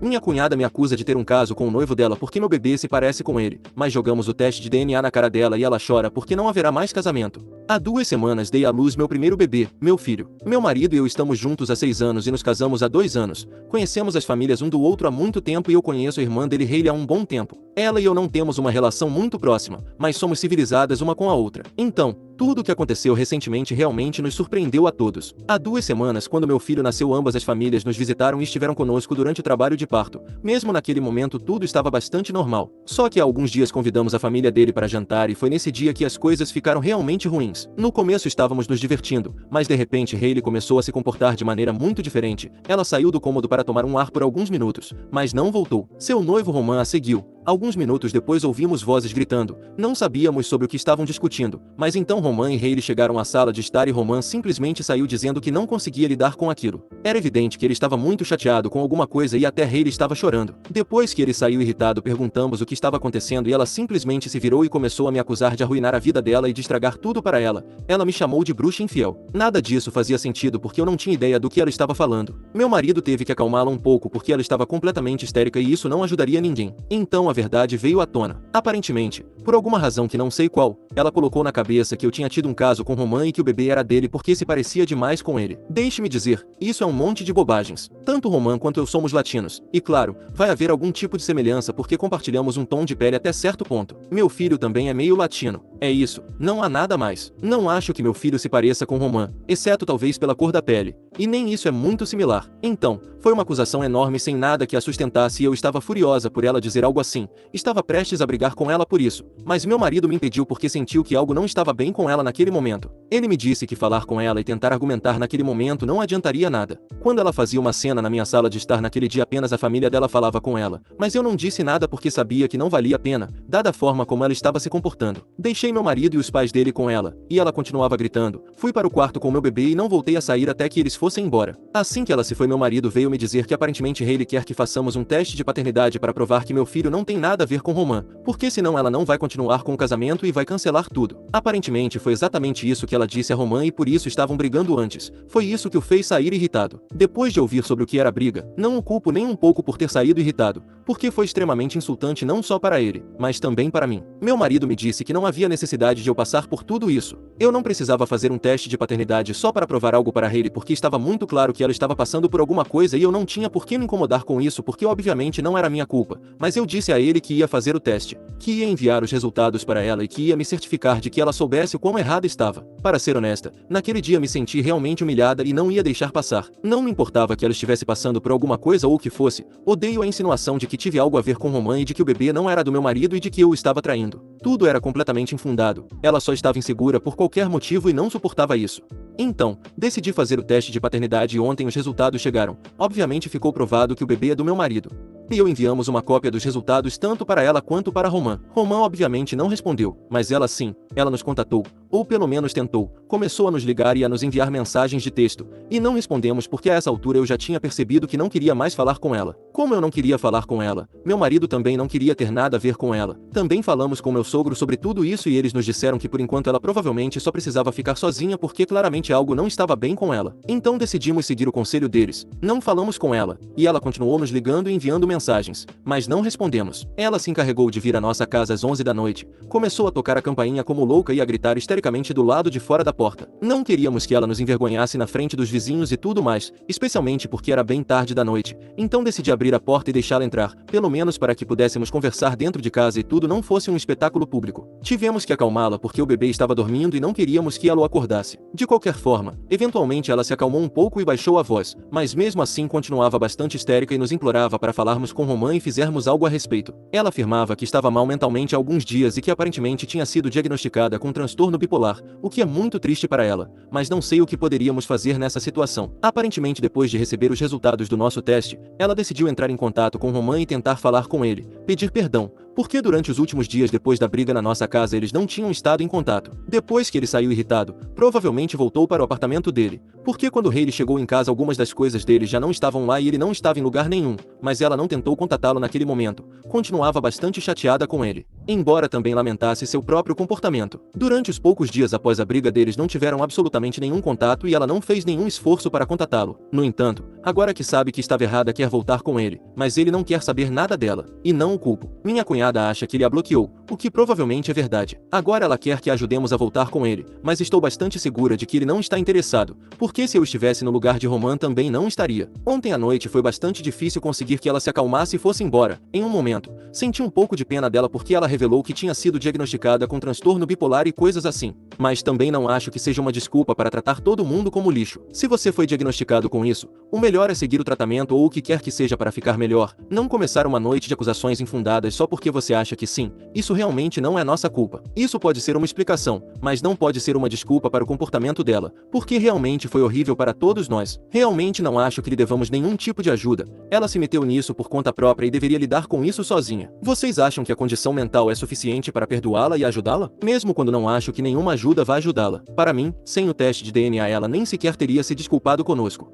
Minha cunhada me acusa de ter um caso com o noivo dela porque meu bebê se parece com ele, mas jogamos o teste de DNA na cara dela e ela chora porque não haverá mais casamento. Há 2 semanas dei à luz meu primeiro bebê, meu filho. Meu marido e eu estamos juntos há 6 anos e nos casamos há 2 anos. Conhecemos as famílias um do outro há muito tempo e eu conheço a irmã dele, Hayley, há um bom tempo. Ela e eu não temos uma relação muito próxima, mas somos civilizadas uma com a outra. Então, tudo o que aconteceu recentemente realmente nos surpreendeu a todos. Há 2 semanas, quando meu filho nasceu, ambas as famílias nos visitaram e estiveram conosco durante o trabalho de parto. Mesmo naquele momento tudo estava bastante normal. Só que há alguns dias convidamos a família dele para jantar e foi nesse dia que as coisas ficaram realmente ruins. No começo estávamos nos divertindo, mas de repente Hayley começou a se comportar de maneira muito diferente. Ela saiu do cômodo para tomar um ar por alguns minutos, mas não voltou. Seu noivo Roman a seguiu. Alguns minutos depois ouvimos vozes gritando. Não sabíamos sobre o que estavam discutindo, mas então Roman e Hayley chegaram à sala de estar e Roman simplesmente saiu dizendo que não conseguia lidar com aquilo. Era evidente que ele estava muito chateado com alguma coisa e até Hayley estava chorando. Depois que ele saiu irritado, perguntamos o que estava acontecendo e ela simplesmente se virou e começou a me acusar de arruinar a vida dela e de estragar tudo para ela. Ela me chamou de bruxa infiel. Nada disso fazia sentido porque eu não tinha ideia do que ela estava falando. Meu marido teve que acalmá-la um pouco porque ela estava completamente histérica e isso não ajudaria ninguém. Então a verdade veio à tona. Aparentemente, por alguma razão que não sei qual, ela colocou na cabeça que eu tinha tido um caso com Roman e que o bebê era dele porque se parecia demais com ele. Deixe-me dizer, isso é um monte de bobagens. Tanto Roman quanto eu somos latinos. E claro, vai haver algum tipo de semelhança porque compartilhamos um tom de pele até certo ponto. Meu filho também é meio latino. É isso, não há nada mais. Não acho que meu filho se pareça com Roman, exceto talvez pela cor da pele. E nem isso é muito similar. Então, foi uma acusação enorme sem nada que a sustentasse e eu estava furiosa por ela dizer algo assim. Estava prestes a brigar com ela por isso, mas meu marido me impediu porque sentiu que algo não estava bem com ela naquele momento. Ele me disse que falar com ela e tentar argumentar naquele momento não adiantaria nada. Quando ela fazia uma cena na minha sala de estar naquele dia, apenas a família dela falava com ela, mas eu não disse nada porque sabia que não valia a pena, dada a forma como ela estava se comportando. Deixei meu marido e os pais dele com ela, e ela continuava gritando. Fui para o quarto com meu bebê e não voltei a sair até que eles fossem embora. Assim que ela se foi, meu marido veio me dizer que aparentemente Hayley quer que façamos um teste de paternidade para provar que meu filho não tem nada a ver com Roman, porque senão ela não vai continuar com o casamento e vai cancelar tudo. Aparentemente foi exatamente isso que ela disse a Roman e por isso estavam brigando antes. Foi isso que o fez sair irritado. Depois de ouvir sobre o que era a briga, não o culpo nem um pouco por ter saído irritado, porque foi extremamente insultante não só para ele, mas também para mim. Meu marido me disse que não havia necessidade de eu passar por tudo isso. Eu não precisava fazer um teste de paternidade só para provar algo para Hayley porque estava muito claro que ela estava passando por alguma coisa e eu não tinha por que me incomodar com isso porque obviamente não era minha culpa. Mas eu disse a ele que ia fazer o teste, que ia enviar os resultados para ela e que ia me certificar de que ela soubesse o quão errada estava. Para ser honesta, naquele dia me senti realmente humilhada e não ia deixar passar. Não me importava que ela estivesse passando por alguma coisa ou o que fosse. Odeio a insinuação de que tive algo a ver com Roman e de que o bebê não era do meu marido e de que eu o estava traindo. Tudo era completamente infundado. Ela só estava insegura por qualquer motivo e não suportava isso. Então, decidi fazer o teste de paternidade e ontem os resultados chegaram. Obviamente ficou provado que o bebê é do meu marido. E eu enviamos uma cópia dos resultados tanto para ela quanto para Roman. Roman obviamente não respondeu, mas ela sim, ela nos contatou, ou pelo menos tentou, começou a nos ligar e a nos enviar mensagens de texto, e não respondemos porque a essa altura eu já tinha percebido que não queria mais falar com ela. Como eu não queria falar com ela, meu marido também não queria ter nada a ver com ela. Também falamos com meu sogro sobre tudo isso e eles nos disseram que por enquanto ela provavelmente só precisava ficar sozinha porque claramente algo não estava bem com ela. Então decidimos seguir o conselho deles. Não falamos com ela, e ela continuou nos ligando e enviando mensagens, mas não respondemos. Ela se encarregou de vir à nossa casa às 11 da noite, começou a tocar a campainha como louca e a gritar histericamente do lado de fora da porta. Não queríamos que ela nos envergonhasse na frente dos vizinhos e tudo mais, especialmente porque era bem tarde da noite. Então decidi abrir a porta e deixá-la entrar, pelo menos para que pudéssemos conversar dentro de casa e tudo não fosse um espetáculo público. Tivemos que acalmá-la porque o bebê estava dormindo e não queríamos que ela o acordasse. De qualquer forma, eventualmente ela se acalmou um pouco e baixou a voz, mas mesmo assim continuava bastante histérica e nos implorava para falarmos com Roman e fizermos algo a respeito. Ela afirmava que estava mal mentalmente há alguns dias e que aparentemente tinha sido diagnosticada com transtorno bipolar, o que é muito triste para ela, mas não sei o que poderíamos fazer nessa situação. Aparentemente, depois de receber os resultados do nosso teste, ela decidiu entrar em contato com Roman e tentar falar com ele, pedir perdão, Porque durante os últimos dias depois da briga na nossa casa eles não tinham estado em contato. Depois que ele saiu irritado, provavelmente voltou para o apartamento dele. Porque quando Hailey chegou em casa algumas das coisas dele já não estavam lá e ele não estava em lugar nenhum, mas ela não tentou contatá-lo naquele momento. Continuava bastante chateada com ele, embora também lamentasse seu próprio comportamento. Durante os poucos dias após a briga deles não tiveram absolutamente nenhum contato e ela não fez nenhum esforço para contatá-lo. No entanto, agora que sabe que estava errada quer voltar com ele, mas ele não quer saber nada dela, e não o culpo. Minha cunhada acha que ele a bloqueou, o que provavelmente é verdade. Agora ela quer que a ajudemos a voltar com ele, mas estou bastante segura de que ele não está interessado, porque se eu estivesse no lugar de Roman também não estaria. Ontem à noite foi bastante difícil conseguir que ela se acalmasse e fosse embora. Em um momento, senti um pouco de pena dela porque ela revelou que tinha sido diagnosticada com transtorno bipolar e coisas assim. Mas também não acho que seja uma desculpa para tratar todo mundo como lixo. Se você foi diagnosticado com isso, o melhor é seguir o tratamento ou o que quer que seja para ficar melhor, não começar uma noite de acusações infundadas só porque você acha que sim. Isso realmente não é nossa culpa. Isso pode ser uma explicação, mas não pode ser uma desculpa para o comportamento dela, porque realmente foi horrível para todos nós. Realmente não acho que lhe devamos nenhum tipo de ajuda. Ela se meteu nisso por conta própria e deveria lidar com isso sozinha. Vocês acham que a condição mental é suficiente para perdoá-la e ajudá-la? Mesmo quando não acho que nenhuma ajuda vá ajudá-la. Para mim, sem o teste de DNA ela nem sequer teria se desculpado conosco.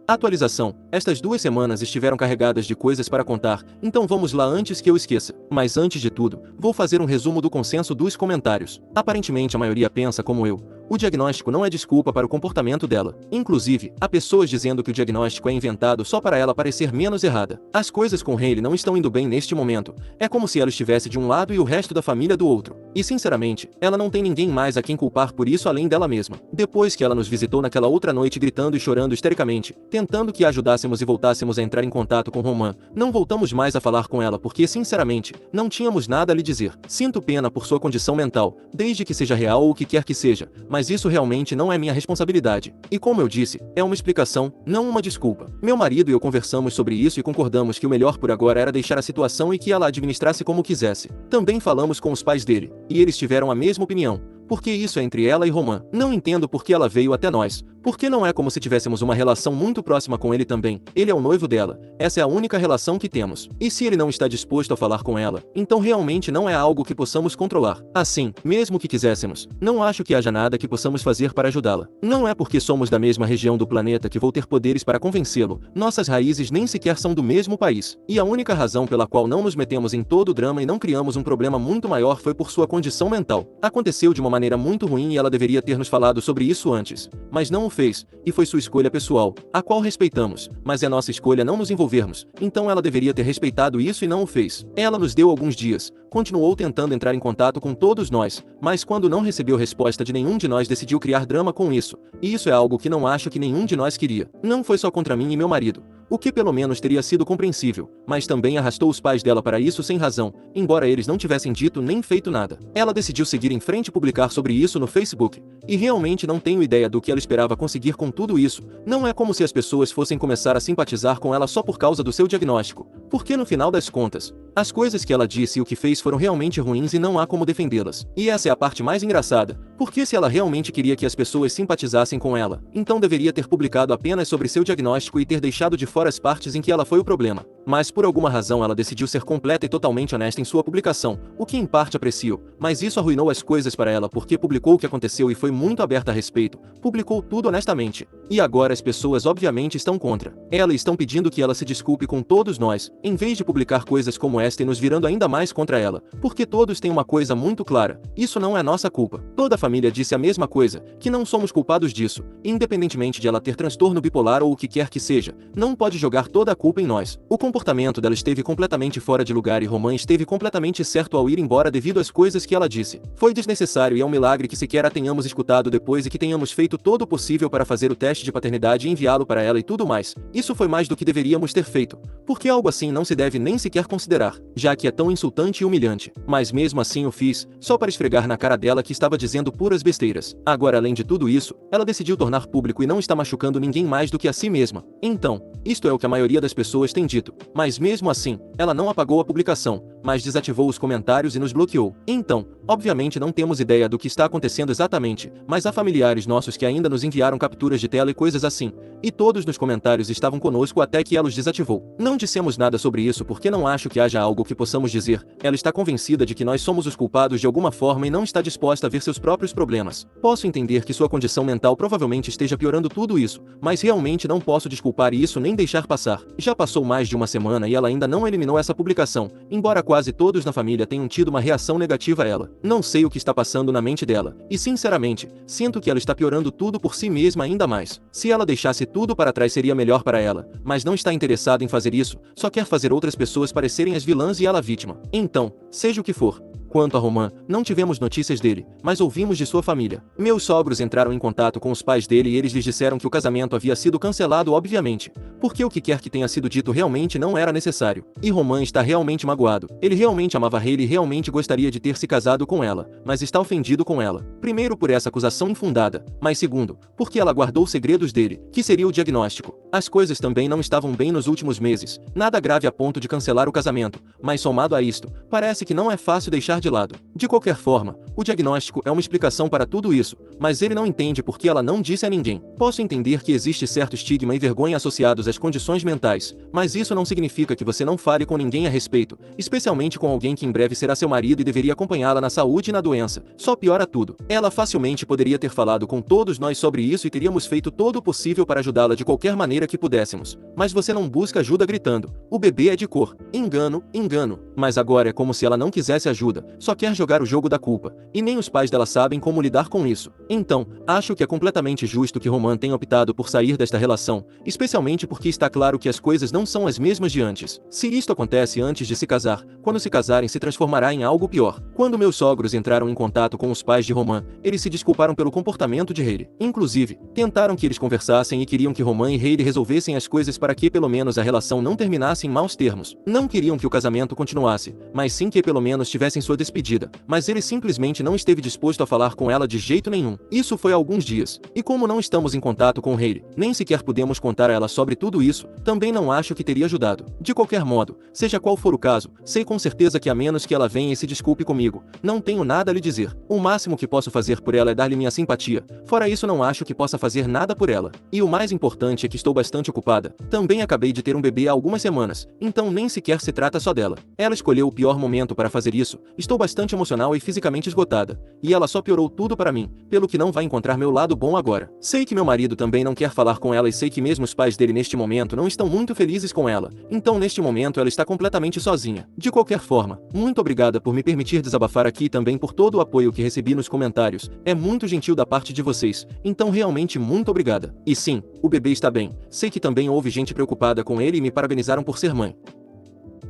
Atualização. Estas 2 semanas estiveram carregadas de coisas para contar, então vamos lá antes que eu esqueça. Mas antes de tudo, vou fazer um resumo do consenso dos comentários. Aparentemente a maioria pensa como eu. O diagnóstico não é desculpa para o comportamento dela. Inclusive, há pessoas dizendo que o diagnóstico é inventado só para ela parecer menos errada. As coisas com Hailey não estão indo bem neste momento. É como se ela estivesse de um lado e o resto da família do outro. E sinceramente, ela não tem ninguém mais a quem culpar por isso além dela mesma. Depois que ela nos visitou naquela outra noite gritando e chorando histericamente, tentando que a ajudássemos e voltássemos a entrar em contato com Roman, não voltamos mais a falar com ela porque, sinceramente, não tínhamos nada a lhe dizer. Sinto pena por sua condição mental, desde que seja real ou o que quer que seja, mas isso realmente não é minha responsabilidade. E como eu disse, é uma explicação, não uma desculpa. Meu marido e eu conversamos sobre isso e concordamos que o melhor por agora era deixar a situação e que ela administrasse como quisesse. Também falamos com os pais dele, e eles tiveram a mesma opinião. Porque isso é entre ela e Roman. Não entendo por que ela veio até nós. Porque não é como se tivéssemos uma relação muito próxima com ele também. Ele é o noivo dela. Essa é a única relação que temos. E se ele não está disposto a falar com ela, então realmente não é algo que possamos controlar. Assim, mesmo que quiséssemos, não acho que haja nada que possamos fazer para ajudá-la. Não é porque somos da mesma região do planeta que vou ter poderes para convencê-lo. Nossas raízes nem sequer são do mesmo país. E a única razão pela qual não nos metemos em todo o drama e não criamos um problema muito maior foi por sua condição mental. Aconteceu de uma maneira muito ruim e ela deveria ter nos falado sobre isso antes. Mas não o fez, e foi sua escolha pessoal, a qual respeitamos, mas é nossa escolha não nos envolvermos, então ela deveria ter respeitado isso e não o fez. Ela nos deu alguns dias, continuou tentando entrar em contato com todos nós, mas quando não recebeu resposta de nenhum de nós decidiu criar drama com isso, e isso é algo que não acho que nenhum de nós queria. Não foi só contra mim e meu marido, o que pelo menos teria sido compreensível, mas também arrastou os pais dela para isso sem razão, embora eles não tivessem dito nem feito nada. Ela decidiu seguir em frente e publicar sobre isso no Facebook, e realmente não tenho ideia do que ela esperava conseguir com tudo isso. Não é como se as pessoas fossem começar a simpatizar com ela só por causa do seu diagnóstico, porque no final das contas, as coisas que ela disse e o que fez foram realmente ruins e não há como defendê-las. E essa é a parte mais engraçada, porque se ela realmente queria que as pessoas simpatizassem com ela, então deveria ter publicado apenas sobre seu diagnóstico e ter deixado de fora as partes em que ela foi o problema. Mas por alguma razão ela decidiu ser completa e totalmente honesta em sua publicação, o que em parte aprecio, mas isso arruinou as coisas para ela porque publicou o que aconteceu e foi muito aberta a respeito, publicou tudo honestamente. E agora as pessoas obviamente estão contra ela e estão pedindo que ela se desculpe com todos nós, em vez de publicar coisas como esta e nos virando ainda mais contra ela, porque todos têm uma coisa muito clara, isso não é nossa culpa. Toda a família disse a mesma coisa, que não somos culpados disso, independentemente de ela ter transtorno bipolar ou o que quer que seja, não pode jogar toda a culpa em nós. O comportamento dela esteve completamente fora de lugar e Roman esteve completamente certo ao ir embora devido às coisas que ela disse. Foi desnecessário e é um milagre que sequer a tenhamos escutado depois e que tenhamos feito todo o possível para fazer o teste de paternidade e enviá-lo para ela e tudo mais. Isso foi mais do que deveríamos ter feito, porque algo assim não se deve nem sequer considerar, já que é tão insultante e humilhante. Mas mesmo assim o fiz, só para esfregar na cara dela que estava dizendo puras besteiras. Agora além de tudo isso, ela decidiu tornar público e não está machucando ninguém mais do que a si mesma. Então, isto é o que a maioria das pessoas tem dito, mas mesmo assim, ela não apagou a publicação, mas desativou os comentários e nos bloqueou. Então, obviamente não temos ideia do que está acontecendo exatamente, mas há familiares nossos que ainda nos enviaram capturas de tela e coisas assim, e todos nos comentários estavam conosco até que ela os desativou. Não dissemos nada sobre isso porque não acho que haja algo que possamos dizer. Ela está convencida de que nós somos os culpados de alguma forma e não está disposta a ver seus próprios problemas. Posso entender que sua condição mental provavelmente esteja piorando tudo isso, mas realmente não posso desculpar isso nem deixar passar. Já passou mais de uma semana e ela ainda não eliminou essa publicação, embora quase todos na família tenham tido uma reação negativa a ela. Não sei o que está passando na mente dela, e sinceramente, sinto que ela está piorando tudo por si mesma ainda mais. Se ela deixasse tudo para trás seria melhor para ela, mas não está interessada em fazer isso, só quer fazer outras pessoas parecerem as vilãs e ela a vítima. Então, seja o que for. Quanto a Roman, não tivemos notícias dele, mas ouvimos de sua família. Meus sogros entraram em contato com os pais dele e eles lhes disseram que o casamento havia sido cancelado obviamente, porque o que quer que tenha sido dito realmente não era necessário. E Roman está realmente magoado. Ele realmente amava Hayley e realmente gostaria de ter se casado com ela, mas está ofendido com ela. Primeiro por essa acusação infundada, mas segundo, porque ela guardou segredos dele, que seria o diagnóstico. As coisas também não estavam bem nos últimos meses, nada grave a ponto de cancelar o casamento, mas somado a isto, parece que não é fácil deixar de lado. De qualquer forma, o diagnóstico é uma explicação para tudo isso, mas ele não entende porque ela não disse a ninguém. Posso entender que existe certo estigma e vergonha associados às condições mentais, mas isso não significa que você não fale com ninguém a respeito, especialmente com alguém que em breve será seu marido e deveria acompanhá-la na saúde e na doença. Só piora tudo. Ela facilmente poderia ter falado com todos nós sobre isso e teríamos feito todo o possível para ajudá-la de qualquer maneira que pudéssemos. Mas você não busca ajuda gritando: o bebê é de cor. Engano, engano. Mas agora é como se ela não quisesse ajuda, só quer jogar o jogo da culpa, e nem os pais dela sabem como lidar com isso. Então, acho que é completamente justo que Roman tenha optado por sair desta relação, especialmente porque está claro que as coisas não são as mesmas de antes. Se isto acontece antes de se casar, quando se casarem se transformará em algo pior. Quando meus sogros entraram em contato com os pais de Roman, eles se desculparam pelo comportamento de Hayley. Inclusive, tentaram que eles conversassem e queriam que Roman e Hayley resolvessem as coisas para que pelo menos a relação não terminasse em maus termos. Não queriam que o casamento continuasse, mas sim que pelo menos tivessem sua despedida, mas ele simplesmente não esteve disposto a falar com ela de jeito nenhum. Isso foi há alguns dias. E como não estamos em contato com Hayley, nem sequer podemos contar a ela sobre tudo isso, também não acho que teria ajudado. De qualquer modo, seja qual for o caso, sei com certeza que a menos que ela venha e se desculpe comigo, não tenho nada a lhe dizer. O máximo que posso fazer por ela é dar-lhe minha simpatia. Fora isso não acho que possa fazer nada por ela. E o mais importante é que estou bastante ocupada. Também acabei de ter um bebê há algumas semanas, então nem sequer se trata só dela. Ela escolheu o pior momento para fazer isso. Estou bastante emocional e fisicamente esgotada. E ela só piorou tudo para mim, pelo que não vai encontrar meu lado bom agora. Sei que meu marido também não quer falar com ela e sei que mesmo os pais dele neste momento não estão muito felizes com ela. Então neste momento ela está completamente sozinha. De qualquer forma, muito obrigada por me permitir desabafar aqui e também por todo o apoio que recebi nos comentários. É muito gentil da parte de vocês. Então realmente muito obrigada. E sim, o bebê está bem. Sei que também houve gente preocupada com ele e me parabenizaram por ser mãe.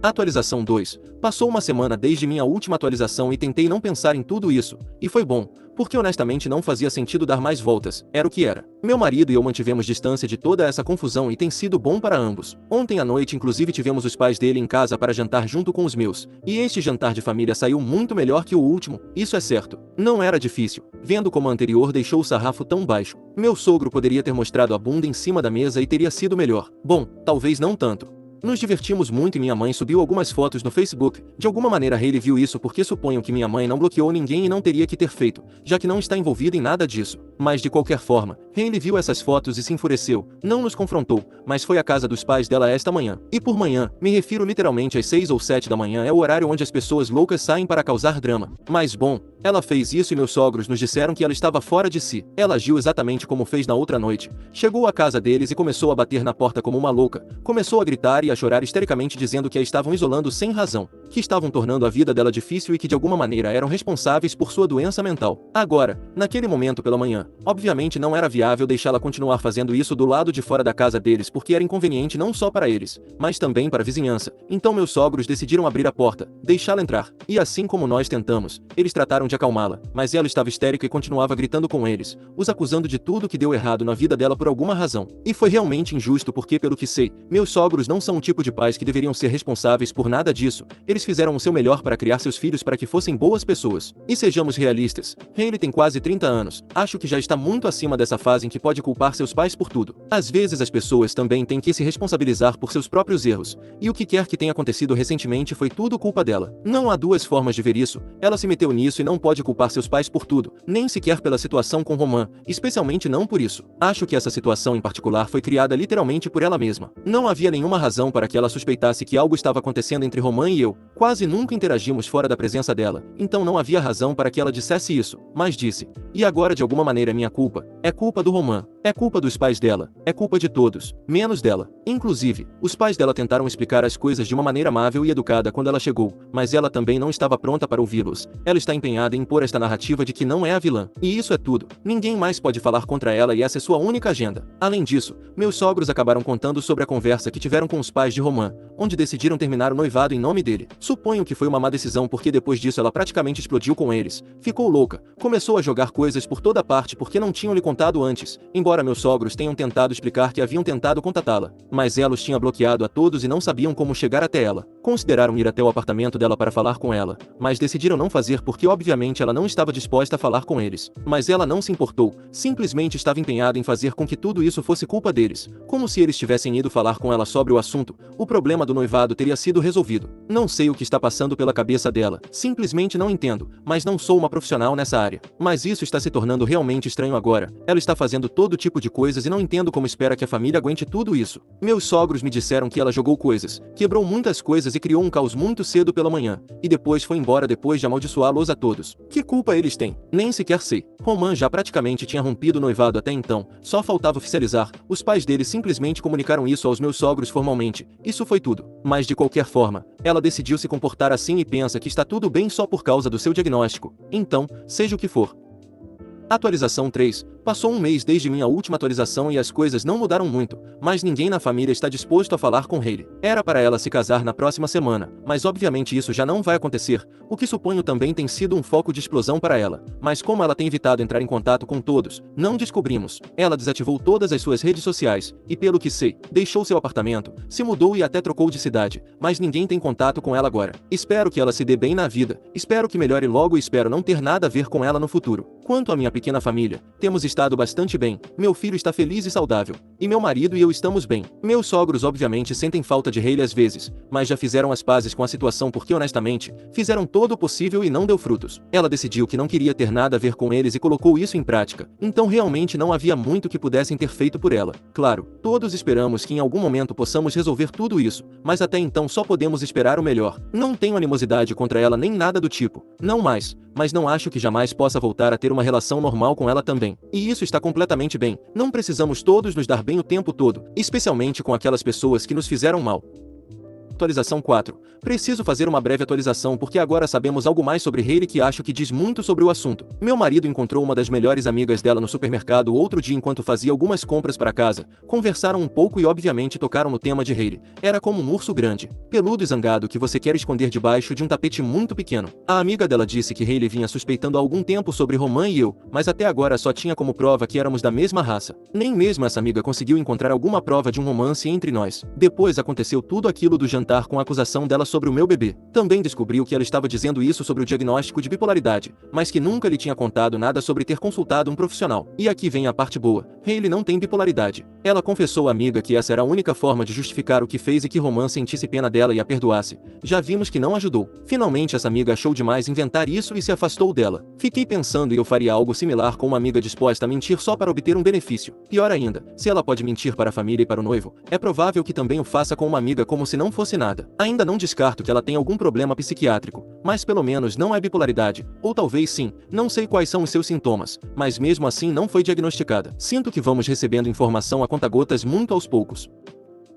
Atualização 2. Passou uma semana desde minha última atualização e tentei não pensar em tudo isso, e foi bom, porque honestamente não fazia sentido dar mais voltas, era o que era. Meu marido e eu mantivemos distância de toda essa confusão e tem sido bom para ambos. Ontem à noite inclusive tivemos os pais dele em casa para jantar junto com os meus, e este jantar de família saiu muito melhor que o último, isso é certo. Não era difícil, vendo como o anterior deixou o sarrafo tão baixo. Meu sogro poderia ter mostrado a bunda em cima da mesa e teria sido melhor. Bom, talvez não tanto. Nos divertimos muito e minha mãe subiu algumas fotos no Facebook. De alguma maneira Hayley viu isso porque suponho que minha mãe não bloqueou ninguém e não teria que ter feito, já que não está envolvida em nada disso. Mas de qualquer forma, Hayley viu essas fotos e se enfureceu. Não nos confrontou, mas foi à casa dos pais dela esta manhã. E por manhã, me refiro literalmente às 6 ou 7 da manhã, é o horário onde as pessoas loucas saem para causar drama. Mas bom, ela fez isso e meus sogros nos disseram que ela estava fora de si. Ela agiu exatamente como fez na outra noite. Chegou à casa deles e começou a bater na porta como uma louca. Começou a gritar e a chorar histericamente dizendo que a estavam isolando sem razão, que estavam tornando a vida dela difícil e que de alguma maneira eram responsáveis por sua doença mental. Agora, naquele momento pela manhã, obviamente não era viável deixá-la continuar fazendo isso do lado de fora da casa deles porque era inconveniente não só para eles, mas também para a vizinhança. Então meus sogros decidiram abrir a porta, deixá-la entrar, e assim como nós tentamos, eles trataram de acalmá-la, mas ela estava histérica e continuava gritando com eles, os acusando de tudo que deu errado na vida dela por alguma razão. E foi realmente injusto porque, pelo que sei, meus sogros não são o tipo de pais que deveriam ser responsáveis por nada disso. Eles fizeram o seu melhor para criar seus filhos para que fossem boas pessoas. E sejamos realistas, Hailey tem quase 30 anos, acho que já está muito acima dessa fase em que pode culpar seus pais por tudo. Às vezes as pessoas também têm que se responsabilizar por seus próprios erros, e o que quer que tenha acontecido recentemente foi tudo culpa dela. Não há duas formas de ver isso, ela se meteu nisso e não pode culpar seus pais por tudo, nem sequer pela situação com Roman, especialmente não por isso. Acho que essa situação em particular foi criada literalmente por ela mesma. Não havia nenhuma razão para que ela suspeitasse que algo estava acontecendo entre Roman e eu, quase nunca interagimos fora da presença dela, então não havia razão para que ela dissesse isso, mas disse. E agora de alguma maneira é minha culpa, é culpa do Roman, é culpa dos pais dela, é culpa de todos, menos dela. Inclusive, os pais dela tentaram explicar as coisas de uma maneira amável e educada quando ela chegou, mas ela também não estava pronta para ouvi-los. Ela está empenhada em impor esta narrativa de que não é a vilã. E isso é tudo. Ninguém mais pode falar contra ela e essa é sua única agenda. Além disso, meus sogros acabaram contando sobre a conversa que tiveram com os pais de Roman, onde decidiram terminar o noivado em nome dele. Suponho que foi uma má decisão porque depois disso ela praticamente explodiu com eles. Ficou louca, começou a jogar coisas por toda parte porque não tinham lhe contado antes, embora meus sogros tenham tentado explicar que haviam tentado contatá-la, mas ela os tinha bloqueado a todos e não sabiam como chegar até ela. Consideraram ir até o apartamento dela para falar com ela, mas decidiram não fazer porque obviamente ela não estava disposta a falar com eles. Mas ela não se importou, simplesmente estava empenhada em fazer com que tudo isso fosse culpa deles, como se eles tivessem ido falar com ela sobre o assunto, o problema do noivado teria sido resolvido. Não sei o que está passando pela cabeça dela, simplesmente não entendo, mas não sou uma profissional nessa área. Mas isso está se tornando realmente estranho agora, ela está fazendo todo tipo de coisas e não entendo como espera que a família aguente tudo isso. Meus sogros me disseram que ela jogou coisas, quebrou muitas coisas e criou um caos muito cedo pela manhã, e depois foi embora depois de amaldiçoá-los a todos. Que culpa eles têm? Nem sequer sei. Roman já praticamente tinha rompido o noivado até então, só faltava oficializar. Os pais dele simplesmente comunicaram isso aos meus sogros formalmente. Isso foi tudo. Mas de qualquer forma, ela decidiu se comportar assim e pensa que está tudo bem só por causa do seu diagnóstico. Então, seja o que for. Atualização 3. Passou um mês desde minha última atualização e as coisas não mudaram muito, mas ninguém na família está disposto a falar com Hailey. Era para ela se casar na próxima semana, mas obviamente isso já não vai acontecer, o que suponho também tem sido um foco de explosão para ela. Mas como ela tem evitado entrar em contato com todos, não descobrimos. Ela desativou todas as suas redes sociais, e pelo que sei, deixou seu apartamento, se mudou e até trocou de cidade, mas ninguém tem contato com ela agora. Espero que ela se dê bem na vida, espero que melhore logo e espero não ter nada a ver com ela no futuro. Quanto à minha pequena família, temos estado bastante bem, meu filho está feliz e saudável, e meu marido e eu estamos bem. Meus sogros obviamente sentem falta de Hailey às vezes, mas já fizeram as pazes com a situação porque honestamente, fizeram todo o possível e não deu frutos. Ela decidiu que não queria ter nada a ver com eles e colocou isso em prática, então realmente não havia muito que pudessem ter feito por ela. Claro, todos esperamos que em algum momento possamos resolver tudo isso, mas até então só podemos esperar o melhor. Não tenho animosidade contra ela nem nada do tipo, não mais, mas não acho que jamais possa voltar a ter uma relação normal com ela também. E isso está completamente bem, não precisamos todos nos dar bem o tempo todo, especialmente com aquelas pessoas que nos fizeram mal. Atualização 4. Preciso fazer uma breve atualização porque agora sabemos algo mais sobre Hailey que acho que diz muito sobre o assunto. Meu marido encontrou uma das melhores amigas dela no supermercado outro dia enquanto fazia algumas compras para casa. Conversaram um pouco e obviamente tocaram no tema de Hailey. Era como um urso grande, peludo e zangado que você quer esconder debaixo de um tapete muito pequeno. A amiga dela disse que Hailey vinha suspeitando há algum tempo sobre Roman e eu, mas até agora só tinha como prova que éramos da mesma raça. Nem mesmo essa amiga conseguiu encontrar alguma prova de um romance entre nós. Depois aconteceu tudo aquilo do jantar com a acusação dela sobre o meu bebê. Também descobriu que ela estava dizendo isso sobre o diagnóstico de bipolaridade, mas que nunca lhe tinha contado nada sobre ter consultado um profissional. E aqui vem a parte boa. Hailey não tem bipolaridade. Ela confessou à amiga que essa era a única forma de justificar o que fez e que Roman sentisse pena dela e a perdoasse. Já vimos que não ajudou. Finalmente essa amiga achou demais inventar isso e se afastou dela. Fiquei pensando e eu faria algo similar com uma amiga disposta a mentir só para obter um benefício. Pior ainda, se ela pode mentir para a família e para o noivo, é provável que também o faça com uma amiga como se não fosse nada. Ainda não descarto que ela tenha algum problema psiquiátrico, mas pelo menos não é bipolaridade, ou talvez sim, não sei quais são os seus sintomas, mas mesmo assim não foi diagnosticada. Sinto que vamos recebendo informação a conta-gotas muito aos poucos.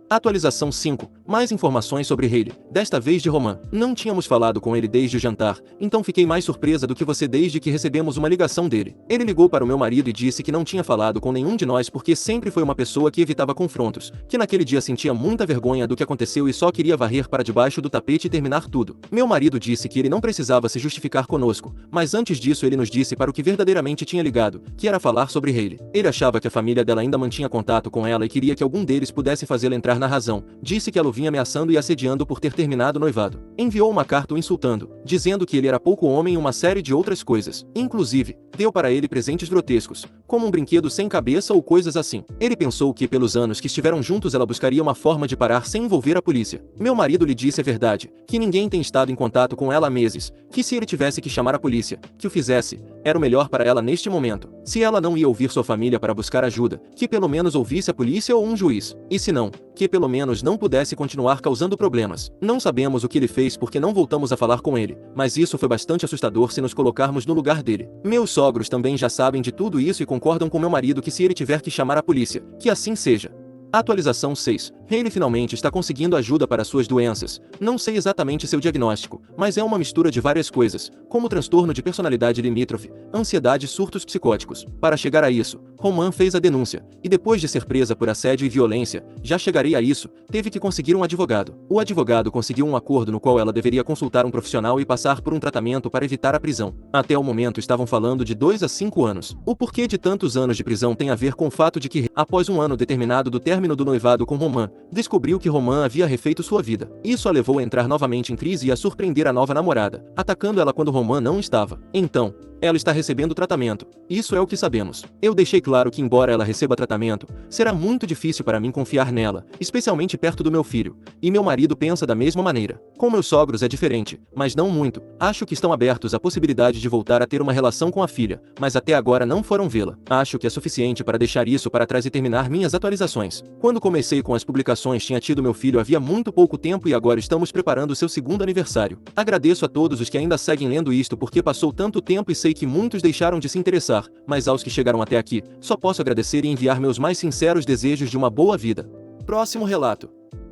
Atualização 5. Mais informações sobre Hayley, desta vez de Roman. Não tínhamos falado com ele desde o jantar, então fiquei mais surpresa do que você desde que recebemos uma ligação dele. Ele ligou para o meu marido e disse que não tinha falado com nenhum de nós porque sempre foi uma pessoa que evitava confrontos, que naquele dia sentia muita vergonha do que aconteceu e só queria varrer para debaixo do tapete e terminar tudo. Meu marido disse que ele não precisava se justificar conosco, mas antes disso ele nos disse para o que verdadeiramente tinha ligado, que era falar sobre Hayley. Ele achava que a família dela ainda mantinha contato com ela e queria que algum deles pudesse fazê-la entrar na razão. Disse que ela o vinha ameaçando e assediando por ter terminado o noivado. Enviou uma carta o insultando, dizendo que ele era pouco homem e uma série de outras coisas. Inclusive, deu para ele presentes grotescos, como um brinquedo sem cabeça ou coisas assim. Ele pensou que pelos anos que estiveram juntos ela buscaria uma forma de parar sem envolver a polícia. Meu marido lhe disse a verdade, que ninguém tem estado em contato com ela há meses, que se ele tivesse que chamar a polícia, que o fizesse, era o melhor para ela neste momento. Se ela não ia ouvir sua família para buscar ajuda, que pelo menos ouvisse a polícia ou um juiz. E se não, que pelo menos não pudesse continuar causando problemas. Não sabemos o que ele fez porque não voltamos a falar com ele, mas isso foi bastante assustador se nos colocarmos no lugar dele. Meus sogros também já sabem de tudo isso e concordam com meu marido que se ele tiver que chamar a polícia, que assim seja. Atualização 6. Hayley finalmente está conseguindo ajuda para suas doenças. Não sei exatamente seu diagnóstico, mas é uma mistura de várias coisas, como transtorno de personalidade limítrofe, ansiedade e surtos psicóticos. Para chegar a isso, Roman fez a denúncia, e depois de ser presa por assédio e violência, já chegarei a isso, teve que conseguir um advogado. O advogado conseguiu um acordo no qual ela deveria consultar um profissional e passar por um tratamento para evitar a prisão. Até o momento estavam falando de 2 a 5 anos. O porquê de tantos anos de prisão tem a ver com o fato de que, após um ano determinado do término do noivado com Roman, descobriu que Roman havia refeito sua vida. Isso a levou a entrar novamente em crise e a surpreender a nova namorada, atacando ela quando Roman não estava. Então, ela está recebendo tratamento. Isso é o que sabemos. Eu deixei claro que embora ela receba tratamento, será muito difícil para mim confiar nela, especialmente perto do meu filho. E meu marido pensa da mesma maneira. Com meus sogros é diferente, mas não muito. Acho que estão abertos à possibilidade de voltar a ter uma relação com a filha, mas até agora não foram vê-la. Acho que é suficiente para deixar isso para trás e terminar minhas atualizações. Quando comecei com as publicações tinha tido meu filho havia muito pouco tempo e agora estamos preparando seu segundo aniversário. Agradeço a todos os que ainda seguem lendo isto porque passou tanto tempo e sei que muitos deixaram de se interessar, mas aos que chegaram até aqui, só posso agradecer e enviar meus mais sinceros desejos de uma boa vida. Próximo relato.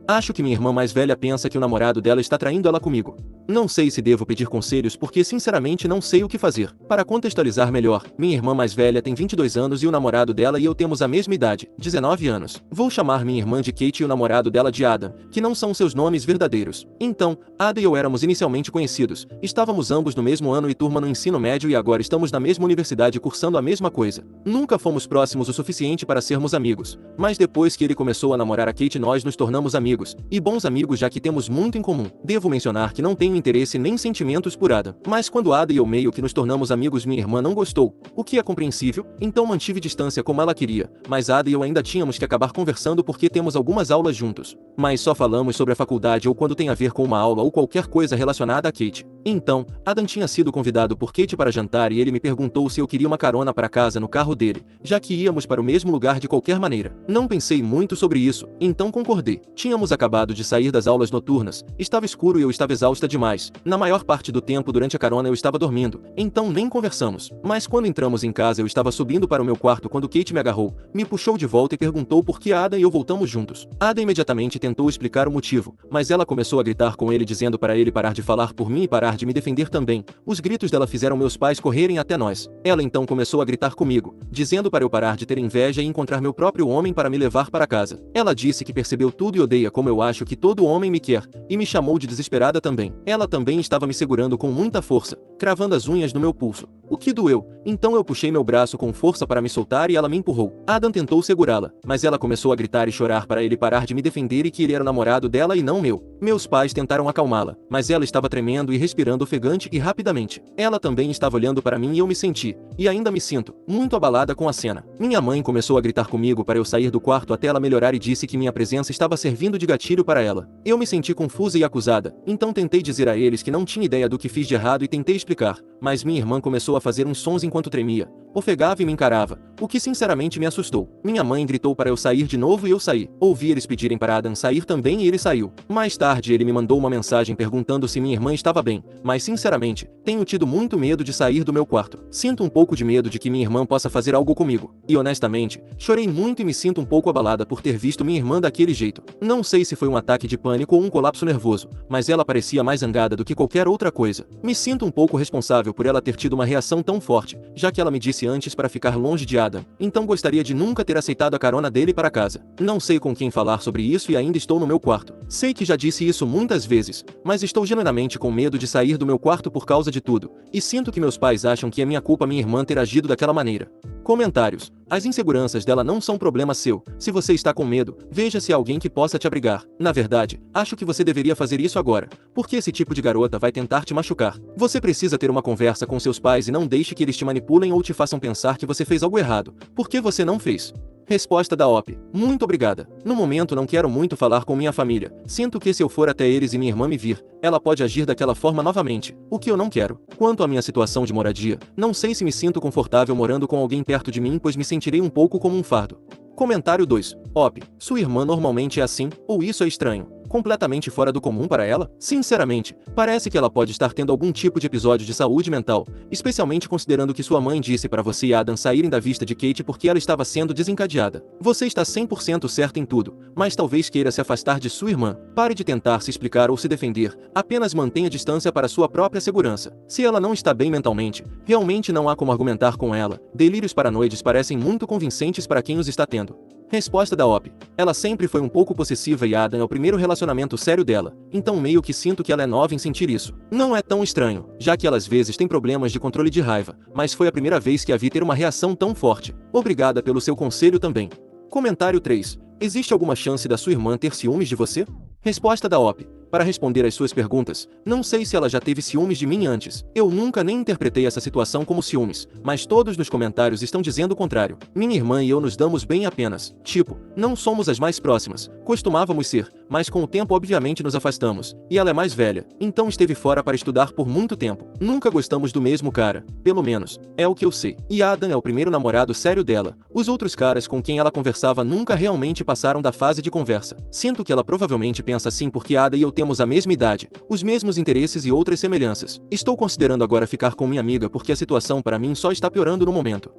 Acho que minha irmã mais velha pensa que o namorado dela está traindo ela comigo. Não sei se devo pedir conselhos porque sinceramente não sei o que fazer. Para contextualizar melhor, minha irmã mais velha tem 22 anos e o namorado dela e eu temos a mesma idade, 19 anos. Vou chamar minha irmã de Kate e o namorado dela de Adam, que não são seus nomes verdadeiros. Então, Adam e eu éramos inicialmente conhecidos, estávamos ambos no mesmo ano e turma no ensino médio e agora estamos na mesma universidade cursando a mesma coisa. Nunca fomos próximos o suficiente para sermos amigos, mas depois que ele começou a namorar a Kate nós nos tornamos amigos, e bons amigos já que temos muito em comum. Devo mencionar que não tenho interesse nem sentimentos por Ada, mas quando Ada e eu meio que nos tornamos amigos minha irmã não gostou, o que é compreensível, então mantive distância como ela queria, mas Ada e eu ainda tínhamos que acabar conversando porque temos algumas aulas juntos, mas só falamos sobre a faculdade ou quando tem a ver com uma aula ou qualquer coisa relacionada a Kate. Então, Adam tinha sido convidado por Kate para jantar e ele me perguntou se eu queria uma carona para casa no carro dele, já que íamos para o mesmo lugar de qualquer maneira. Não pensei muito sobre isso, então concordei. Tínhamos acabado de sair das aulas noturnas, estava escuro e eu estava exausta demais. Na maior parte do tempo durante a carona eu estava dormindo, então nem conversamos. Mas quando entramos em casa eu estava subindo para o meu quarto quando Kate me agarrou, me puxou de volta e perguntou por que Ada e eu voltamos juntos. Ada imediatamente tentou explicar o motivo, mas ela começou a gritar com ele dizendo para ele parar de falar por mim e parar de me defender também. Os gritos dela fizeram meus pais correrem até nós. Ela então começou a gritar comigo, dizendo para eu parar de ter inveja e encontrar meu próprio homem para me levar para casa. Ela disse que percebeu tudo e odeia como eu acho que todo homem me quer, e me chamou de desesperada também. Ela também estava me segurando com muita força, cravando as unhas no meu pulso, o que doeu. Então eu puxei meu braço com força para me soltar e ela me empurrou. Adam tentou segurá-la, mas ela começou a gritar e chorar para ele parar de me defender e que ele era o namorado dela e não meu. Meus pais tentaram acalmá-la, mas ela estava tremendo e respirando ofegante e rapidamente. Ela também estava olhando para mim e eu me senti, e ainda me sinto, muito abalada com a cena. Minha mãe começou a gritar comigo para eu sair do quarto até ela melhorar e disse que minha presença estava servindo de gatilho para ela. Eu me senti confusa e acusada, então tentei dizer a eles que não tinha ideia do que fiz de errado e tentei explicar, mas minha irmã começou a fazer uns sons enquanto tremia, ofegava e me encarava, o que sinceramente me assustou. Minha mãe gritou para eu sair de novo e eu saí. Ouvi eles pedirem para Adam sair também e ele saiu. Mais tarde ele me mandou uma mensagem perguntando se minha irmã estava bem, mas sinceramente, tenho tido muito medo de sair do meu quarto. Sinto um pouco de medo de que minha irmã possa fazer algo comigo. E honestamente, chorei muito e me sinto um pouco abalada por ter visto minha irmã daquele jeito. Não sei se foi um ataque de pânico ou um colapso nervoso, mas ela parecia mais zangada do que qualquer outra coisa. Me sinto um pouco responsável por ela ter tido uma reação tão forte, já que ela me disse antes para ficar longe de Adam, então gostaria de nunca ter aceitado a carona dele para casa. Não sei com quem falar sobre isso e ainda estou no meu quarto. Sei que já disse isso muitas vezes, mas estou genuinamente com medo de sair do meu quarto por causa de tudo, e sinto que meus pais acham que é minha culpa minha irmã ter agido daquela maneira. Comentários. As inseguranças dela não são problema seu. Se você está com medo, veja se há alguém que possa te abrigar. Na verdade, acho que você deveria fazer isso agora, porque esse tipo de garota vai tentar te machucar. Você precisa ter uma conversa com seus pais e não deixe que eles te manipulem ou te façam pensar que você fez algo errado, porque você não fez. Resposta da OP. Muito obrigada. No momento não quero muito falar com minha família. Sinto que se eu for até eles e minha irmã me vir, ela pode agir daquela forma novamente, o que eu não quero. Quanto à minha situação de moradia, não sei se me sinto confortável morando com alguém perto de mim pois me sentirei um pouco como um fardo. Comentário 2. OP. Sua irmã normalmente é assim, ou isso é estranho? Completamente fora do comum para ela? Sinceramente, parece que ela pode estar tendo algum tipo de episódio de saúde mental, especialmente considerando que sua mãe disse para você e Adam saírem da vista de Kate porque ela estava sendo desencadeada. Você está 100% certo em tudo, mas talvez queira se afastar de sua irmã. Pare de tentar se explicar ou se defender, apenas mantenha distância para sua própria segurança. Se ela não está bem mentalmente, realmente não há como argumentar com ela. Delírios paranoides parecem muito convincentes para quem os está tendo. Resposta da OP. Ela sempre foi um pouco possessiva e Adam é o primeiro relacionamento sério dela, então meio que sinto que ela é nova em sentir isso. Não é tão estranho, já que ela às vezes tem problemas de controle de raiva, mas foi a primeira vez que a vi ter uma reação tão forte. Obrigada pelo seu conselho também. Comentário 3. Existe alguma chance da sua irmã ter ciúmes de você? Resposta da OP. Para responder às suas perguntas, não sei se ela já teve ciúmes de mim antes. Eu nunca nem interpretei essa situação como ciúmes, mas todos nos comentários estão dizendo o contrário. Minha irmã e eu nos damos bem apenas. Tipo, não somos as mais próximas. Costumávamos ser, mas com o tempo obviamente nos afastamos. E ela é mais velha, então esteve fora para estudar por muito tempo. Nunca gostamos do mesmo cara, pelo menos, é o que eu sei. E Adam é o primeiro namorado sério dela. Os outros caras com quem ela conversava nunca realmente passaram da fase de conversa. Sinto que ela provavelmente pensa assim porque Ada e eu temos a mesma idade, os mesmos interesses e outras semelhanças. Estou considerando agora ficar com minha amiga porque a situação para mim só está piorando no momento.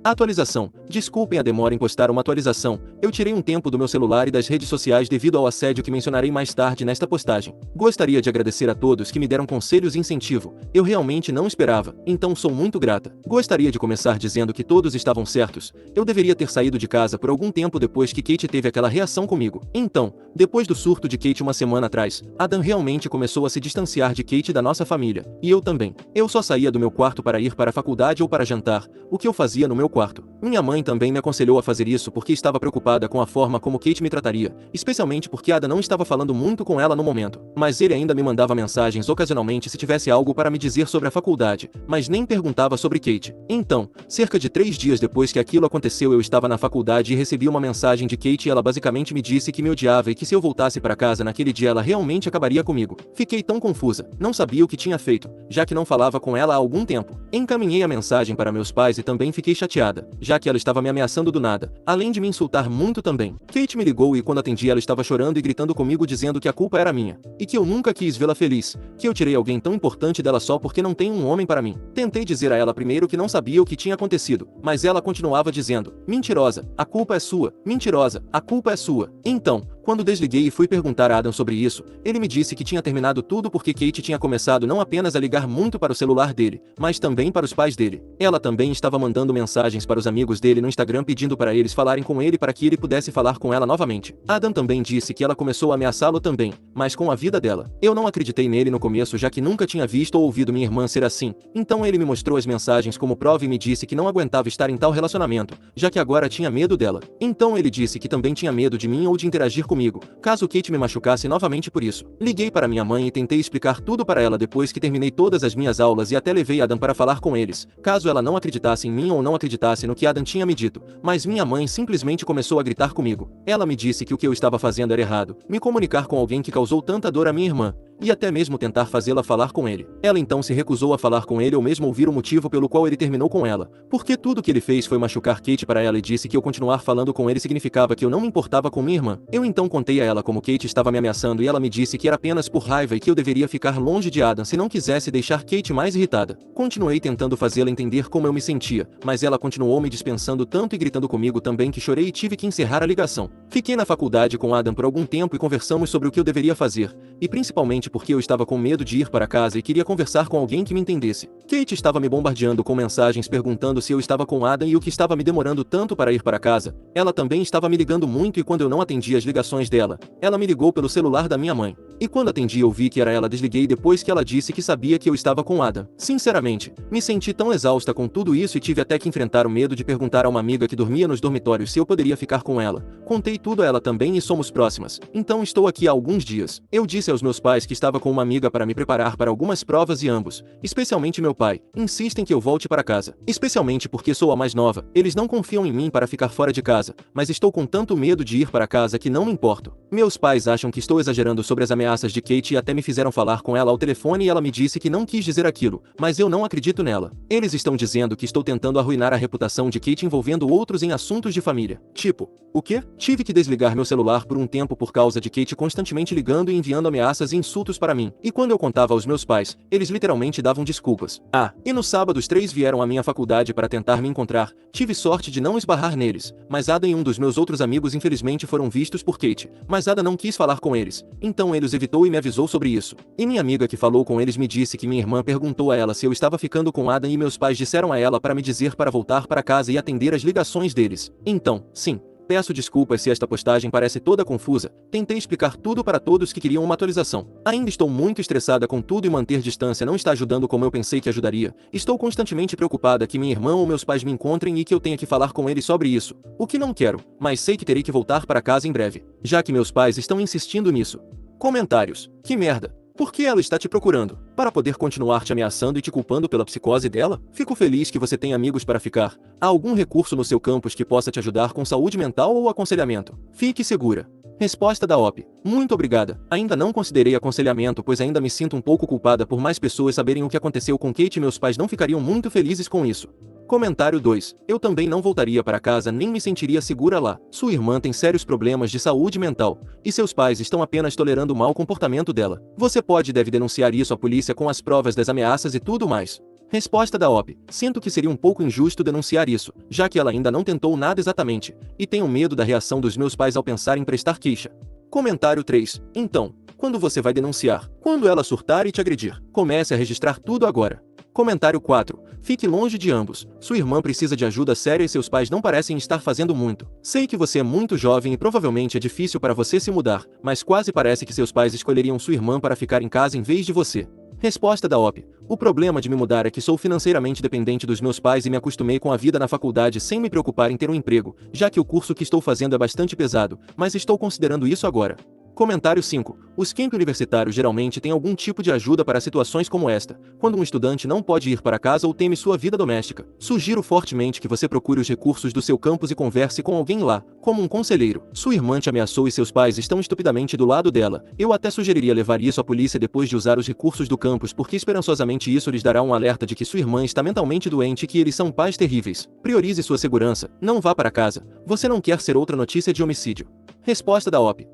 Atualização. Desculpem a demora em postar uma atualização, eu tirei um tempo do meu celular e das redes sociais devido ao assédio que mencionarei mais tarde nesta postagem. Gostaria de agradecer a todos que me deram conselhos e incentivo, eu realmente não esperava, então sou muito grata. Gostaria de começar dizendo que todos estavam certos, eu deveria ter saído de casa por algum tempo depois que Kate teve aquela reação comigo. Então, depois do surto de Kate uma semana atrás, Adam realmente começou a se distanciar de Kate e da nossa família, e eu também. Eu só saía do meu quarto para ir para a faculdade ou para jantar, o que eu fazia no meu quarto. Minha mãe também me aconselhou a fazer isso porque estava preocupada com a forma como Kate me trataria, especialmente porque Ada não estava falando muito com ela no momento. Mas ele ainda me mandava mensagens ocasionalmente se tivesse algo para me dizer sobre a faculdade, mas nem perguntava sobre Kate. Então, cerca de 3 dias depois que aquilo aconteceu eu estava na faculdade e recebi uma mensagem de Kate e ela basicamente me disse que me odiava e que se eu voltasse para casa naquele dia ela realmente acabaria comigo. Fiquei tão confusa, não sabia o que tinha feito, já que não falava com ela há algum tempo. Encaminhei a mensagem para meus pais e também fiquei chateada, já que ela estava me ameaçando do nada, além de me insultar muito também. Kate me ligou e quando atendi ela estava chorando e gritando comigo dizendo que a culpa era minha, e que eu nunca quis vê-la feliz, que eu tirei alguém tão importante dela só porque não tem um homem para mim. Tentei dizer a ela primeiro que não sabia o que tinha acontecido, mas ela continuava dizendo, mentirosa, a culpa é sua, mentirosa, a culpa é sua. Então, quando desliguei e fui perguntar a Adam sobre isso, ele me disse que tinha terminado tudo porque Kate tinha começado não apenas a ligar muito para o celular dele, mas também para os pais dele. Ela também estava mandando mensagens para os amigos dele no Instagram pedindo para eles falarem com ele para que ele pudesse falar com ela novamente. Adam também disse que ela começou a ameaçá-lo também, mas com a vida dela. Eu não acreditei nele no começo já que nunca tinha visto ou ouvido minha irmã ser assim, então ele me mostrou as mensagens como prova e me disse que não aguentava estar em tal relacionamento, já que agora tinha medo dela. Então ele disse que também tinha medo de mim ou de interagir comigo, caso Kate me machucasse novamente por isso. Liguei para minha mãe e tentei explicar tudo para ela depois que terminei todas as minhas aulas e até levei Adam para falar com eles, caso ela não acreditasse em mim ou não acreditasse no que Adam tinha me dito, mas minha mãe simplesmente começou a gritar comigo. Ela me disse que o que eu estava fazendo era errado, me comunicar com alguém que causou tanta dor à minha irmã, e até mesmo tentar fazê-la falar com ele. Ela então se recusou a falar com ele ou mesmo ouvir o motivo pelo qual ele terminou com ela, porque tudo que ele fez foi machucar Kate para ela e disse que eu continuar falando com ele significava que eu não me importava com minha irmã. Eu então contei a ela como Kate estava me ameaçando e ela me disse que era apenas por raiva e que eu deveria ficar longe de Adam se não quisesse deixar Kate mais irritada. Continuei tentando fazê-la entender como eu me sentia, mas ela continuou me dispensando tanto e gritando comigo também que chorei e tive que encerrar a ligação. Fiquei na faculdade com Adam por algum tempo e conversamos sobre o que eu deveria fazer, e principalmente porque eu estava com medo de ir para casa e queria conversar com alguém que me entendesse. Kate estava me bombardeando com mensagens perguntando se eu estava com Adam e o que estava me demorando tanto para ir para casa. Ela também estava me ligando muito e quando eu não atendia as ligações dela, ela me ligou pelo celular da minha mãe. E quando atendi eu vi que era ela, desliguei depois que ela disse que sabia que eu estava com Adam. Sinceramente, me senti tão exausta com tudo isso e tive até que enfrentar o medo de perguntar a uma amiga que dormia nos dormitórios se eu poderia ficar com ela. Contei tudo a ela também e somos próximas, então estou aqui há alguns dias. Eu disse aos meus pais que estava com uma amiga para me preparar para algumas provas e ambos, especialmente meu pai, insistem que eu volte para casa. Especialmente porque sou a mais nova, eles não confiam em mim para ficar fora de casa, mas estou com tanto medo de ir para casa que não me importo. Meus pais acham que estou exagerando sobre as ameaças de Kate e até me fizeram falar com ela ao telefone e ela me disse que não quis dizer aquilo, mas eu não acredito nela. Eles estão dizendo que estou tentando arruinar a reputação de Kate envolvendo outros em assuntos de família. Tipo, o quê? Tive que desligar meu celular por um tempo por causa de Kate constantemente ligando e enviando ameaças e insultos para mim. E quando eu contava aos meus pais, eles literalmente davam desculpas. E no sábado os três vieram à minha faculdade para tentar me encontrar. Tive sorte de não esbarrar neles, mas Ada e um dos meus outros amigos infelizmente foram vistos por Kate, mas Ada não quis falar com eles, então eles evitou e me avisou sobre isso. E minha amiga que falou com eles me disse que minha irmã perguntou a ela se eu estava ficando com Adam e meus pais disseram a ela para me dizer para voltar para casa e atender as ligações deles. Então, sim. Peço desculpas se esta postagem parece toda confusa, tentei explicar tudo para todos que queriam uma atualização. Ainda estou muito estressada com tudo e manter distância não está ajudando como eu pensei que ajudaria. Estou constantemente preocupada que minha irmã ou meus pais me encontrem e que eu tenha que falar com eles sobre isso. O que não quero, mas sei que terei que voltar para casa em breve, já que meus pais estão insistindo nisso. Comentários. Que merda. Por que ela está te procurando? Para poder continuar te ameaçando e te culpando pela psicose dela? Fico feliz que você tem amigos para ficar. Há algum recurso no seu campus que possa te ajudar com saúde mental ou aconselhamento? Fique segura. Resposta da OP. Muito obrigada. Ainda não considerei aconselhamento pois ainda me sinto um pouco culpada por mais pessoas saberem o que aconteceu com Kate e meus pais não ficariam muito felizes com isso. Comentário 2. Eu também não voltaria para casa nem me sentiria segura lá. Sua irmã tem sérios problemas de saúde mental, e seus pais estão apenas tolerando o mau comportamento dela. Você deve denunciar isso à polícia com as provas das ameaças e tudo mais. Resposta da OP. Sinto que seria um pouco injusto denunciar isso, já que ela ainda não tentou nada exatamente, e tenho medo da reação dos meus pais ao pensar em prestar queixa. Comentário 3. Então, quando você vai denunciar? Quando ela surtar e te agredir. Comece a registrar tudo agora. Comentário 4. Fique longe de ambos. Sua irmã precisa de ajuda séria e seus pais não parecem estar fazendo muito. Sei que você é muito jovem e provavelmente é difícil para você se mudar, mas quase parece que seus pais escolheriam sua irmã para ficar em casa em vez de você. Resposta da OP. O problema de me mudar é que sou financeiramente dependente dos meus pais e me acostumei com a vida na faculdade sem me preocupar em ter um emprego, já que o curso que estou fazendo é bastante pesado, mas estou considerando isso agora. Comentário 5. Os campi universitários geralmente têm algum tipo de ajuda para situações como esta, quando um estudante não pode ir para casa ou teme sua vida doméstica. Sugiro fortemente que você procure os recursos do seu campus e converse com alguém lá, como um conselheiro. Sua irmã te ameaçou e seus pais estão estupidamente do lado dela. Eu até sugeriria levar isso à polícia depois de usar os recursos do campus porque esperançosamente isso lhes dará um alerta de que sua irmã está mentalmente doente e que eles são pais terríveis. Priorize sua segurança, não vá para casa. Você não quer ser outra notícia de homicídio. Resposta da OP.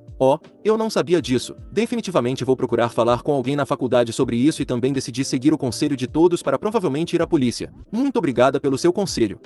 Eu não sabia disso. Definitivamente vou procurar falar com alguém na faculdade sobre isso e também decidi seguir o conselho de todos para provavelmente ir à polícia. Muito obrigada pelo seu conselho.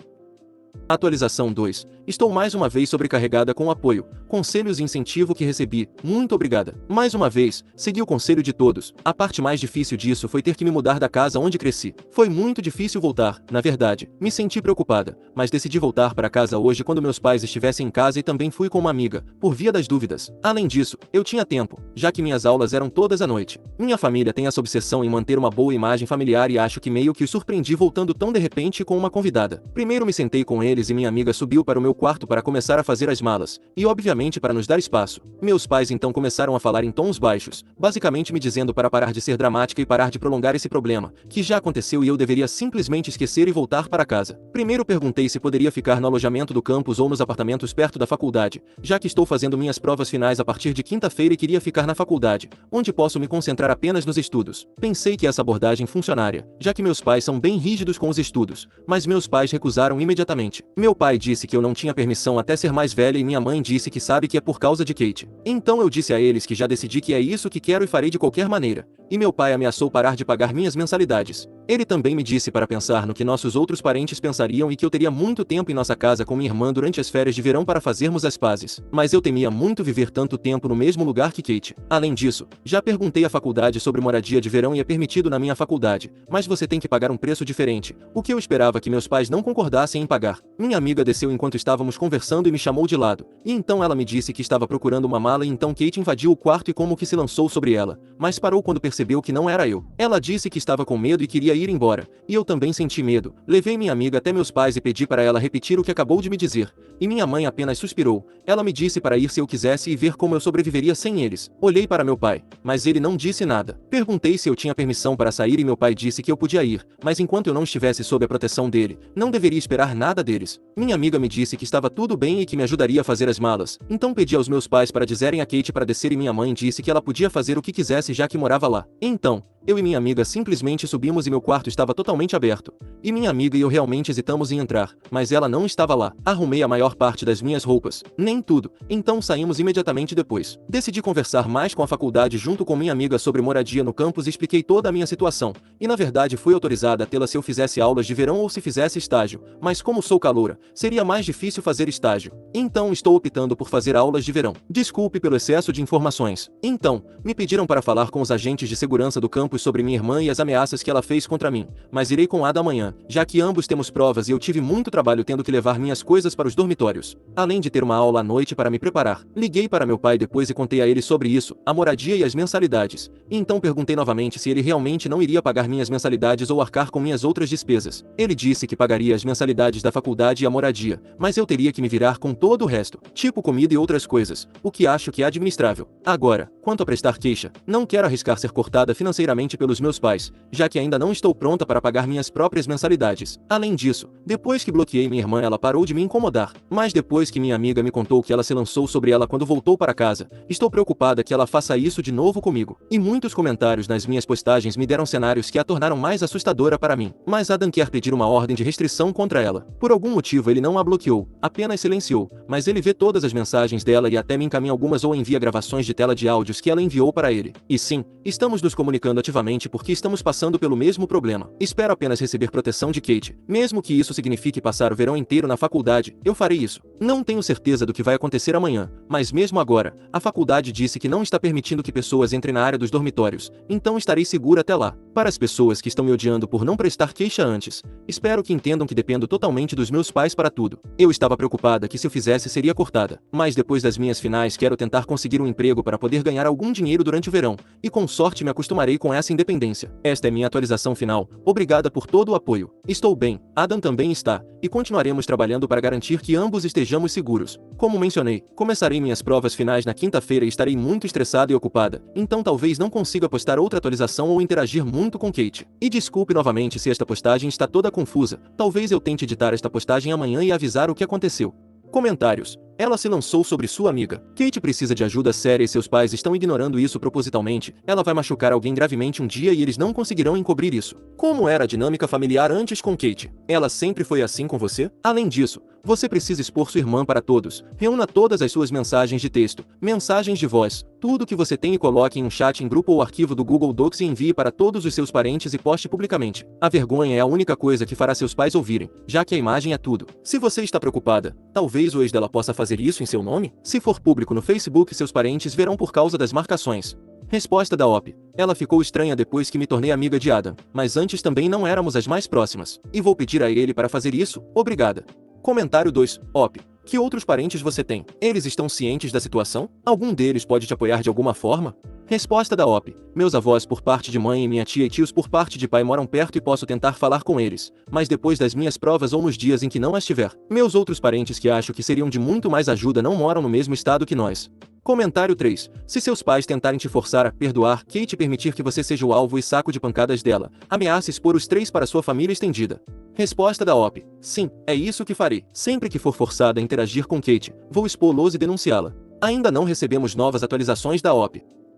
Atualização 2. Estou mais uma vez sobrecarregada com o apoio, conselhos e incentivo que recebi. Muito obrigada. Mais uma vez, segui o conselho de todos. A parte mais difícil disso foi ter que me mudar da casa onde cresci. Foi muito difícil voltar, na verdade. Me senti preocupada, mas decidi voltar para casa hoje quando meus pais estivessem em casa e também fui com uma amiga, por via das dúvidas. Além disso, eu tinha tempo, já que minhas aulas eram todas à noite. Minha família tem essa obsessão em manter uma boa imagem familiar e acho que meio que os surpreendi voltando tão de repente com uma convidada. Primeiro me sentei com eles eles e minha amiga subiu para o meu quarto para começar a fazer as malas, e obviamente para nos dar espaço. Meus pais então começaram a falar em tons baixos, basicamente me dizendo para parar de ser dramática e parar de prolongar esse problema, que já aconteceu e eu deveria simplesmente esquecer e voltar para casa. Primeiro perguntei se poderia ficar no alojamento do campus ou nos apartamentos perto da faculdade, já que estou fazendo minhas provas finais a partir de quinta-feira e queria ficar na faculdade, onde posso me concentrar apenas nos estudos. Pensei que essa abordagem funcionaria, já que meus pais são bem rígidos com os estudos, mas meus pais recusaram imediatamente. Meu pai disse que eu não tinha permissão até ser mais velha e minha mãe disse que sabe que é por causa de Kate. Então eu disse a eles que já decidi que é isso que quero e farei de qualquer maneira. E meu pai ameaçou parar de pagar minhas mensalidades. Ele também me disse para pensar no que nossos outros parentes pensariam e que eu teria muito tempo em nossa casa com minha irmã durante as férias de verão para fazermos as pazes. Mas eu temia muito viver tanto tempo no mesmo lugar que Kate. Além disso, já perguntei à faculdade sobre moradia de verão e é permitido na minha faculdade, mas você tem que pagar um preço diferente, o que eu esperava que meus pais não concordassem em pagar. Minha amiga desceu enquanto estávamos conversando e me chamou de lado, e então ela me disse que estava procurando uma mala e então Kate invadiu o quarto e como que se lançou sobre ela, mas parou quando percebeu que não era eu. Ela disse que estava com medo e queria ir embora, e eu também senti medo. Levei minha amiga até meus pais e pedi para ela repetir o que acabou de me dizer, e minha mãe apenas suspirou. Ela me disse para ir se eu quisesse e ver como eu sobreviveria sem eles. Olhei para meu pai, mas ele não disse nada. Perguntei se eu tinha permissão para sair e meu pai disse que eu podia ir, mas enquanto eu não estivesse sob a proteção dele, não deveria esperar nada deles. Minha amiga me disse que estava tudo bem e que me ajudaria a fazer as malas, então pedi aos meus pais para dizerem a Kate para descer e minha mãe disse que ela podia fazer o que quisesse já que morava lá. Então, eu e minha amiga simplesmente subimos e meu quarto estava totalmente aberto. E minha amiga e eu realmente hesitamos em entrar, mas ela não estava lá. Arrumei a maior parte das minhas roupas, nem tudo, então saímos imediatamente depois. Decidi conversar mais com a faculdade junto com minha amiga sobre moradia no campus e expliquei toda a minha situação, e na verdade fui autorizada a tê-la se eu fizesse aulas de verão ou se fizesse estágio, mas como sou caloura, seria mais difícil fazer estágio. Então estou optando por fazer aulas de verão. Desculpe pelo excesso de informações. Então, me pediram para falar com os agentes de segurança do campus sobre minha irmã e as ameaças que ela fez contra mim, mas irei com Ada amanhã, já que ambos temos provas e eu tive muito trabalho tendo que levar minhas coisas para os dormitórios, além de ter uma aula à noite para me preparar. Liguei para meu pai depois e contei a ele sobre isso, a moradia e as mensalidades. E então perguntei novamente se ele realmente não iria pagar minhas mensalidades ou arcar com minhas outras despesas. Ele disse que pagaria as mensalidades da faculdade e a moradia, mas eu teria que me virar com todo o resto, tipo comida e outras coisas, o que acho que é administrável. Agora, quanto a prestar queixa, não quero arriscar ser cortada financeiramente pelos meus pais, já que ainda não estou pronta para pagar minhas próprias mensalidades. Além disso, depois que bloqueei minha irmã ela parou de me incomodar, mas depois que minha amiga me contou que ela se lançou sobre ela quando voltou para casa, estou preocupada que ela faça isso de novo comigo. E muitos comentários nas minhas postagens me deram cenários que a tornaram mais assustadora para mim. Mas Adam quer pedir uma ordem de restrição contra ela. Por algum motivo ele não a bloqueou, apenas silenciou, mas ele vê todas as mensagens dela e até me encaminha algumas ou envia gravações de tela de áudios que ela enviou para ele. E sim, estamos nos comunicando ativamente porque estamos passando pelo mesmo problema. Espero apenas receber proteção de Kate. Mesmo que isso signifique passar o verão inteiro na faculdade, eu farei isso. Não tenho certeza do que vai acontecer amanhã, mas mesmo agora, a faculdade disse que não está permitindo que pessoas entrem na área dos dormitórios, então estarei segura até lá. Para as pessoas que estão me odiando por não prestar queixa antes, espero que entendam que dependo totalmente dos meus pais para tudo. Eu estava preocupada que se eu fizesse seria cortada, mas depois das minhas finais quero tentar conseguir um emprego para poder ganhar algum dinheiro durante o verão, e com sorte me acostumarei com essa independência. Esta é minha atualização final, obrigada por todo o apoio. Estou bem, Adam também está, e continuaremos trabalhando para garantir que ambos estejamos seguros. Como mencionei, começarei minhas provas finais na quinta-feira e estarei muito estressada e ocupada, então talvez não consiga postar outra atualização ou interagir muito com Kate. E desculpe novamente se esta postagem está toda confusa, talvez eu tente editar esta postagem amanhã e avisar o que aconteceu. Comentários. Ela se lançou sobre sua amiga. Kate precisa de ajuda séria e seus pais estão ignorando isso propositalmente. Ela vai machucar alguém gravemente um dia e eles não conseguirão encobrir isso. Como era a dinâmica familiar antes com Kate? Ela sempre foi assim com você? Além disso, você precisa expor sua irmã para todos. Reúna todas as suas mensagens de texto, mensagens de voz, tudo que você tem e coloque em um chat em grupo ou arquivo do Google Docs e envie para todos os seus parentes e poste publicamente. A vergonha é a única coisa que fará seus pais ouvirem, já que a imagem é tudo. Se você está preocupada, talvez o ex dela possa fazer isso em seu nome? Se for público no Facebook, seus parentes verão por causa das marcações. Resposta da OP. Ela ficou estranha depois que me tornei amiga de Adam, mas antes também não éramos as mais próximas. E vou pedir a ele para fazer isso, obrigada. Comentário 2. OP. Que outros parentes você tem? Eles estão cientes da situação? Algum deles pode te apoiar de alguma forma? Resposta da OP. Meus avós por parte de mãe e minha tia e tios por parte de pai moram perto e posso tentar falar com eles, mas depois das minhas provas ou nos dias em que não as tiver. Meus outros parentes que acho que seriam de muito mais ajuda não moram no mesmo estado que nós. Comentário 3. Se seus pais tentarem te forçar a perdoar Kate e permitir que você seja o alvo e saco de pancadas dela, ameace expor os três para sua família estendida. Resposta da OP. Sim, é isso que farei. Sempre que for forçada a interagir com Kate, vou expô-los e denunciá-la. Ainda não recebemos novas atualizações da OP.